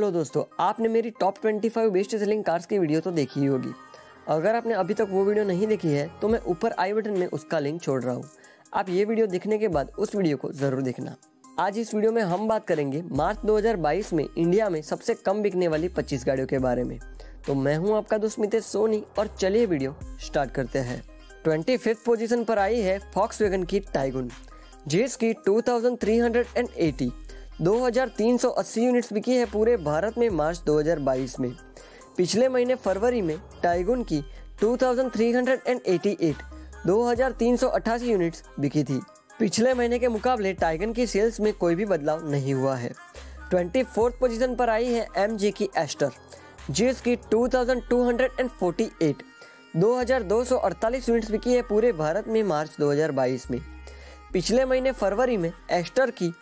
Hello दोस्तों, आपने मेरी टॉप 25 बेस्ट सेलिंग कार्स की वीडियो तो देखी ही होगी। अगर आपने अभी तक वो वीडियो नहीं देखी है तो मैं ऊपर आई बटन में उसका लिंक छोड़ रहा हूँ। आप ये वीडियो देखने के बाद उस वीडियो को जरूर देखना। आज इस वीडियो में हम बात करेंगे मार्च 2022 में इंडिया में सबसे कम बिकने वाली 25 गाड़ियों के बारे में। तो मैं हूँ आपका दोस्त मितेश सोनी और चलिए वीडियो स्टार्ट करते हैं। 25th पोजीशन पर आई है फॉक्सवैगन की टाइगुन, जिसकी 2380 2380 यूनिट्स बिकी है पूरे भारत में मार्च 2022 में। पिछले महीने फरवरी में टाइगुन की 2388 2388 यूनिट्स बिकी थी। पिछले महीने के मुकाबले टाइगन की सेल्स में कोई भी बदलाव नहीं हुआ है। 24th पोजीशन पर आई है MG की एस्टर, जिसकी 2248 2248 यूनिट्स बिकी है पूरे भारत में मार्च 2022 में। पिछले महीने फरवरी में एस्टर की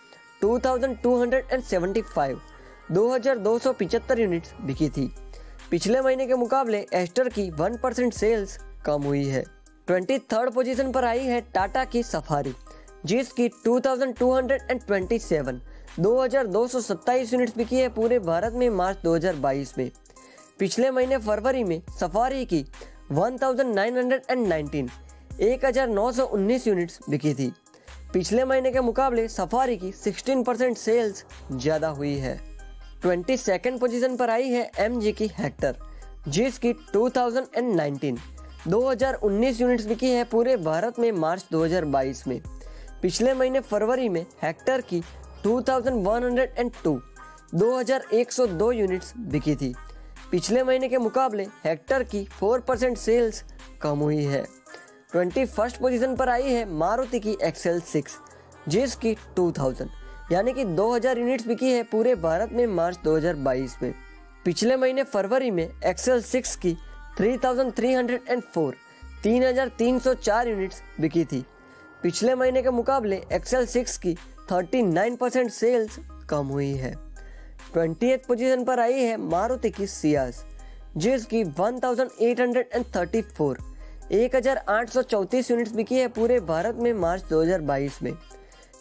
2275 2275 यूनिट्स बिकी थी। पिछले महीने के मुकाबले एस्टर की 1% सेल्स कम हुई है। 23rd पोजीशन पर आई है टाटा की सफारी, जिसकी 2227 2227 यूनिट्स बिकी है पूरे भारत में मार्च 2022 में। पिछले महीने फरवरी में सफारी की 1919 1919 यूनिट्स बिकी थी। पिछले महीने के मुकाबले सफारी की 16% सेल्स ज़्यादा हुई है। 22nd पोजीशन पर आई है MG की हेक्टर, जिसकी 2019 यूनिट्स बिकी है पूरे भारत में मार्च 2022 में। पिछले महीने फरवरी में हेक्टर की 2102 यूनिट्स बिकी थी। पिछले महीने के मुकाबले हेक्टर की 4% सेल्स कम हुई है। 21st पोजीशन पर आई है मारुति की XL6, जिसकी 2000 यानी कि 2000 यूनिट्स बिकी है पूरे भारत में मार्च 2022 में। पिछले महीने फरवरी में XL6 की 3304 3304 यूनिट्स बिकी थी। पिछले महीने के मुकाबले XL6 की 39% सेल्स कम हुई है। 20th पोजीशन पर आई है मारुति की सियाज, जिसकी 1834 1834 यूनिट्स बिकी है पूरे भारत में मार्च 2022 में।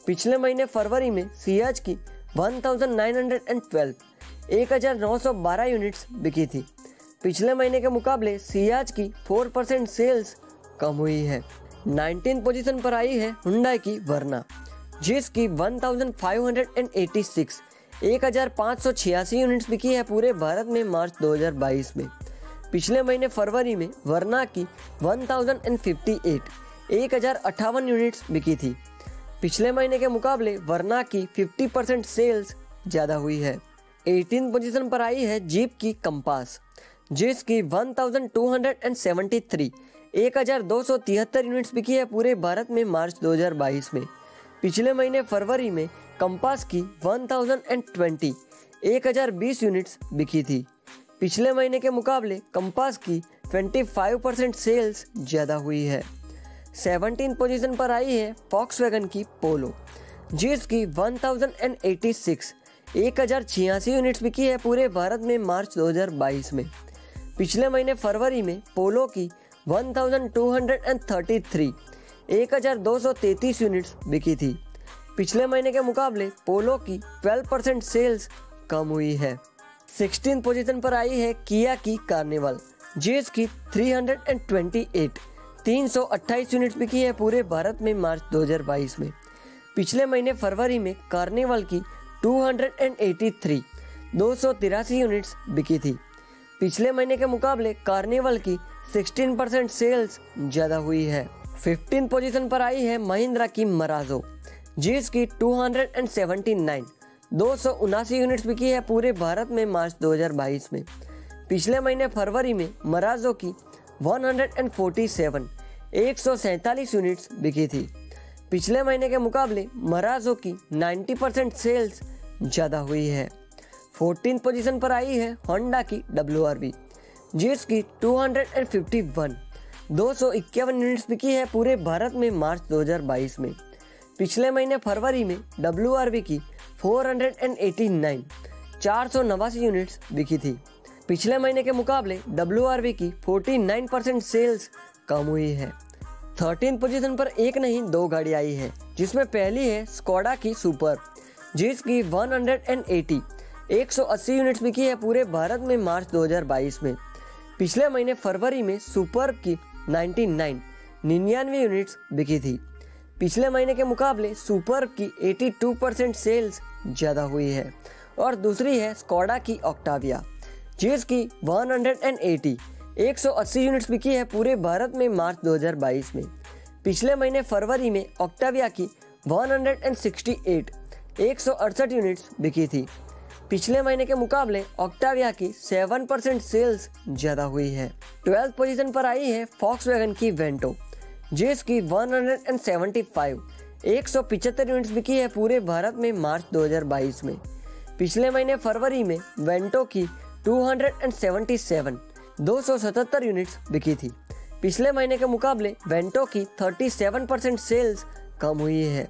पिछले महीने फरवरी में सियाज की 1912 1912 यूनिट्स बिकी थी। पिछले महीने के मुकाबले सियाज की 4% सेल्स कम हुई है। 19th पोजीशन पर आई है हुंडई की वर्ना, जिसकी 1586 1586 यूनिट्स बिकी है पूरे भारत में मार्च 2022 में। पिछले महीने फरवरी में वर्ना की 1058 1058 यूनिट्स बिकी थी। पिछले महीने के मुकाबले वर्ना की 50% सेल्स ज़्यादा हुई है। 18th पोजीशन पर आई है जीप की कंपास, जिसकी 1273 1273 यूनिट्स बिकी है पूरे भारत में मार्च 2022 में। पिछले महीने फरवरी में कंपास की 1020 1020 यूनिट्स बिकी थी। पिछले महीने के मुकाबले कंपास की 25% सेल्स ज़्यादा हुई है। 17th पोजीशन पर आई है फॉक्सवैगन की पोलो, जिसकी 1086 1086 यूनिट्स बिकी है पूरे भारत में मार्च 2022 में। पिछले महीने फरवरी में पोलो की 1233 1233 यूनिट्स बिकी थी। पिछले महीने के मुकाबले पोलो की 12% सेल्स कम हुई है। 16th पोजीशन पर आई है किया की कार्निवल, जिसकी 328 यूनिट्स बिकी है पूरे भारत में मार्च 2022 में। पिछले महीने फरवरी में कार्निवल की 283 यूनिट्स बिकी थी। पिछले महीने के मुकाबले कार्निवल की 16% सेल्स ज़्यादा हुई है। 15th पोजीशन पर आई है महिंद्रा की मराजो, जिसकी 279 यूनिट्स बिकी है पूरे भारत में मार्च 2022 में। पिछले महीने फरवरी में मराजो की 147 147 यूनिट्स बिकी थी। पिछले महीने के मुकाबले मराजो की 90% सेल्स ज़्यादा हुई है। 14th पोजीशन पर आई है होंडा की WRV, जिसकी 251 251 यूनिट्स बिकी है पूरे भारत में मार्च 2022 में। पिछले महीने फरवरी में WRV की 489 489 यूनिट्स बिकी थी। पिछले महीने के मुकाबले WRV की 49% सेल्स कम हुई है। 13th पोजीशन पर एक नहीं दो गाड़ी आई है, जिसमें पहली है स्कोडा की सुपर, जिसकी 180 180 यूनिट्स बिकी है पूरे भारत में मार्च 2022 में। पिछले महीने फरवरी में सुपर्ब की 99 यूनिट्स बिकी थी। पिछले महीने के मुकाबले सुपर्ब की 82% सेल्स ज़्यादा हुई है। और दूसरी है स्कोडा की ऑक्टाविया, जिसकी 180 यूनिट्स बिकी है पूरे भारत में मार्च 2022 में। पिछले महीने फरवरी में ऑक्टाविया की 168 यूनिट्स बिकी थी। पिछले महीने के मुकाबले ऑक्टाविया की 7% सेल्स ज़्यादा हुई है। 12th पोजीशन पर आई है फॉक्सवैगन की वेंटो, जिसकी 175 यूनिट्स बिकी है पूरे भारत में मार्च 2022 में। पिछले महीने फरवरी में वेंटो की 277 यूनिट्स बिकी थी। पिछले महीने के मुकाबले वेंटो की 37% सेल्स कम हुई है।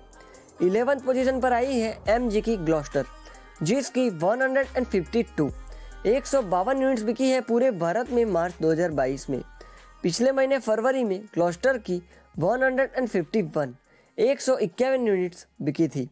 11th पोजीशन पर आई है MG की ग्लॉस्टर, जिसकी 152 यूनिट्स बिकी है पूरे भारत में मार्च 2022 में। पिछले महीने फरवरी में ग्लॉस्टर की 151 यूनिट्स बिकी थी।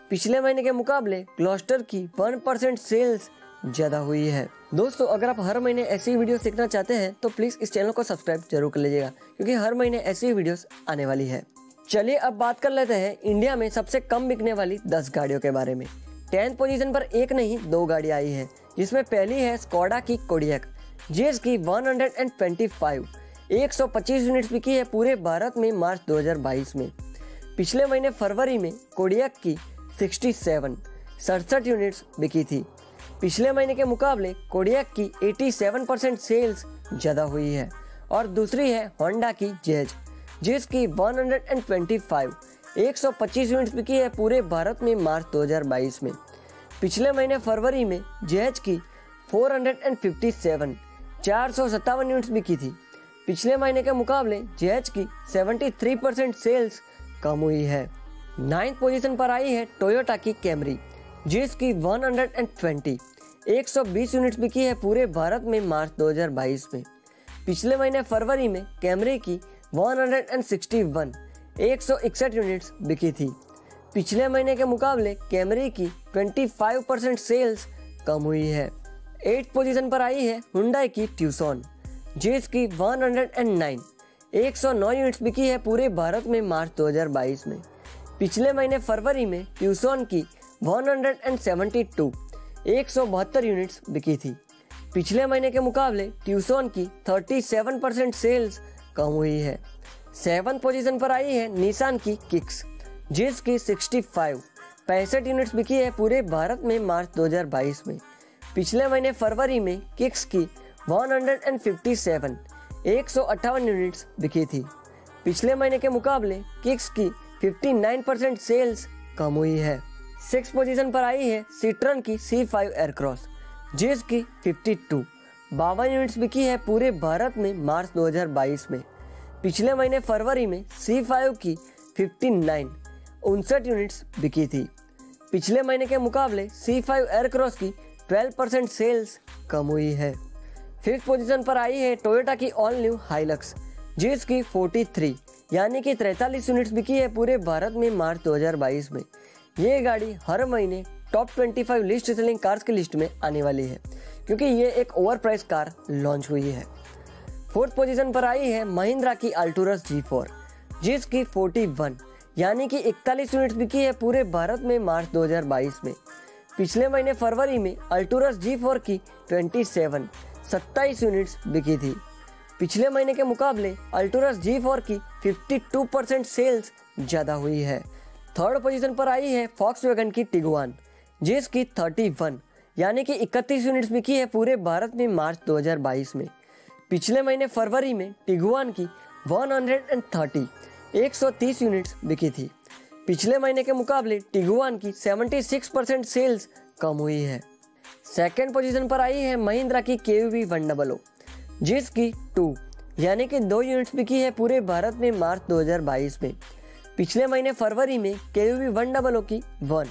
पिछले महीने के मुकाबले ग्लॉस्टर की 1% सेल्स ज़्यादा हुई है। दोस्तों, अगर आप हर महीने ऐसी वीडियो सीखना चाहते हैं तो प्लीज़ इस चैनल को सब्सक्राइब जरूर कर लीजिएगा, क्योंकि हर महीने ऐसी वीडियोस आने वाली है। चलिए अब बात कर लेते हैं इंडिया में सबसे कम बिकने वाली 10 गाड़ियों के बारे में। 10th पोजीशन पर एक नहीं 2 गाड़ी आई है, जिसमें पहली है स्कोडा की कोडियक, जिसकी 125 यूनिट्स बिकी है पूरे भारत में मार्च 2022 में। पिछले महीने फरवरी में कोडियक की 67 यूनिट्स बिकी थी। पिछले महीने के मुकाबले कोडियक की 87% सेल्स ज़्यादा हुई है। और दूसरी है होंडा की जैज, जिसकी 125 यूनिट्स बिकी है पूरे भारत में मार्च 2022 में। पिछले महीने फरवरी में जैज की 457 यूनिट्स बिकी थी। पिछले महीने के मुकाबले जैज की 73% सेल्स कम हुई है। 9th पोजीशन पर आई है टोयोटा की कैमरी, जिसकी 120 यूनिट्स बिकी है पूरे भारत में मार्च 2022 में। पिछले महीने फरवरी में कैमरी की 161 यूनिट्स बिकी थी। पिछले महीने के मुकाबले कैमरी की 25% सेल्स कम हुई है। 8th पोजीशन पर आई है हुंडई की ट्यूसॉन, जिसकी 109 यूनिट्स बिकी है पूरे भारत में मार्च 2022 में। पिछले महीने फरवरी में ट्यूसॉन की 172 यूनिट्स बिकी थी। पिछले महीने के मुकाबले ट्यूसॉन की 37% सेल्स कम हुई है। 7th पोजीशन पर आई है निसान की किक्स, जिसकी 65 यूनिट्स बिकी है पूरे भारत में मार्च 2022 में। पिछले महीने फरवरी में किक्स की 158 यूनिट्स बिकी थी। पिछले महीने के मुकाबले किक्स की 59% सेल्स कम हुई है। 6th पोजीशन पर आई है सिट्रन की C5 एयरक्रॉस, जिसकी 52 यूनिट्स बिकी है पूरे भारत में मार्च 2022 में। पिछले महीने फरवरी में C5 की 59 यूनिट्स बिकी थी। पिछले महीने के मुकाबले C5 एयरक्रॉस की 12% सेल्स कम हुई है। 5th पोजीशन पर आई है टोयोटा की ऑल न्यू हाइलक्स, जिसकी 43 यूनिट्स बिकी है पूरे भारत में मार्च 2022 में। ये गाड़ी हर महीने टॉप 25 लिस्ट सेलिंग कार्स की लिस्ट में आने वाली है, क्योंकि ये एक ओवर प्राइस कार लॉन्च हुई है। 4th पोजीशन पर आई है महिंद्रा की अल्टूरस G4, जिसकी 41 यूनिट्स बिकी है पूरे भारत में मार्च 2022 में। पिछले महीने फरवरी में अल्टूरस G4 की 27 यूनिट्स बिकी थी। पिछले महीने के मुकाबले अल्टूरस G4 की 52% सेल्स ज़्यादा हुई है। 3rd पोजीशन पर आई है फॉक्सवैगन की टिगुआन, जिसकी 31 यूनिट्स बिकी है पूरे भारत में मार्च 2022 में। पिछले महीने फरवरी में टिगुआन की 130 यूनिट्स बिकी थी। पिछले महीने के मुकाबले टिगुआन की 76% सेल्स कम हुई है। 2nd पोजीशन पर आई है महिंद्रा की KUV 100, जिसकी 2 यूनिट्स बिकी है पूरे भारत में मार्च 2022 में। पिछले महीने फरवरी में KUV 100 की 1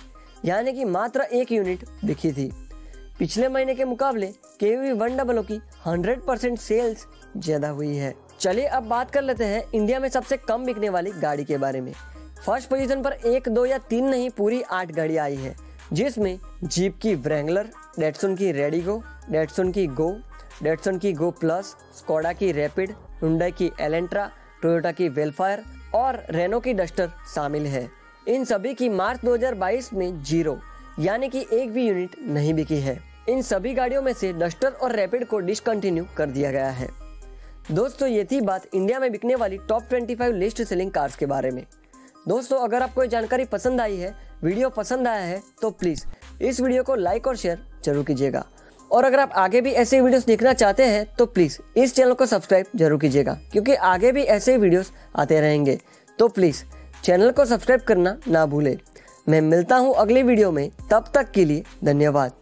मात्र 1 यूनिट बिकी थी। पिछले महीने के मुकाबले KUV 100 की 100% सेल्स ज़्यादा हुई है। चलिए अब बात कर लेते हैं इंडिया में सबसे कम बिकने वाली गाड़ी के बारे में। 1st पोजीशन पर 1, 2 या 3 नहीं पूरी 8 गाड़ी आई है, जिसमें जीप की व्रैंगलर, डेटसन की रेडिगो, डेटसन की गो प्लस, स्कोडा की रैपिड, हुंडई की एलेंट्रा, टोयोटा की वेलफायर और रेनो की डस्टर शामिल है। इन सभी की मार्च 2022 में 0 यानी कि एक भी यूनिट नहीं बिकी है। इन सभी गाड़ियों में से डस्टर और रैपिड को डिसकंटिन्यू कर दिया गया है। दोस्तों ये थी बात इंडिया में बिकने वाली टॉप 25 लिस्ट सेलिंग कार्स के बारे में। दोस्तों अगर आपको ये जानकारी पसंद आई है, वीडियो पसंद आया है तो प्लीज़ इस वीडियो को लाइक और शेयर जरूर कीजिएगा। और अगर आप आगे भी ऐसे वीडियोस देखना चाहते हैं तो प्लीज़ इस चैनल को सब्सक्राइब जरूर कीजिएगा, क्योंकि आगे भी ऐसे वीडियोस आते रहेंगे। तो प्लीज़ चैनल को सब्सक्राइब करना ना भूलें। मैं मिलता हूँ अगली वीडियो में, तब तक के लिए धन्यवाद।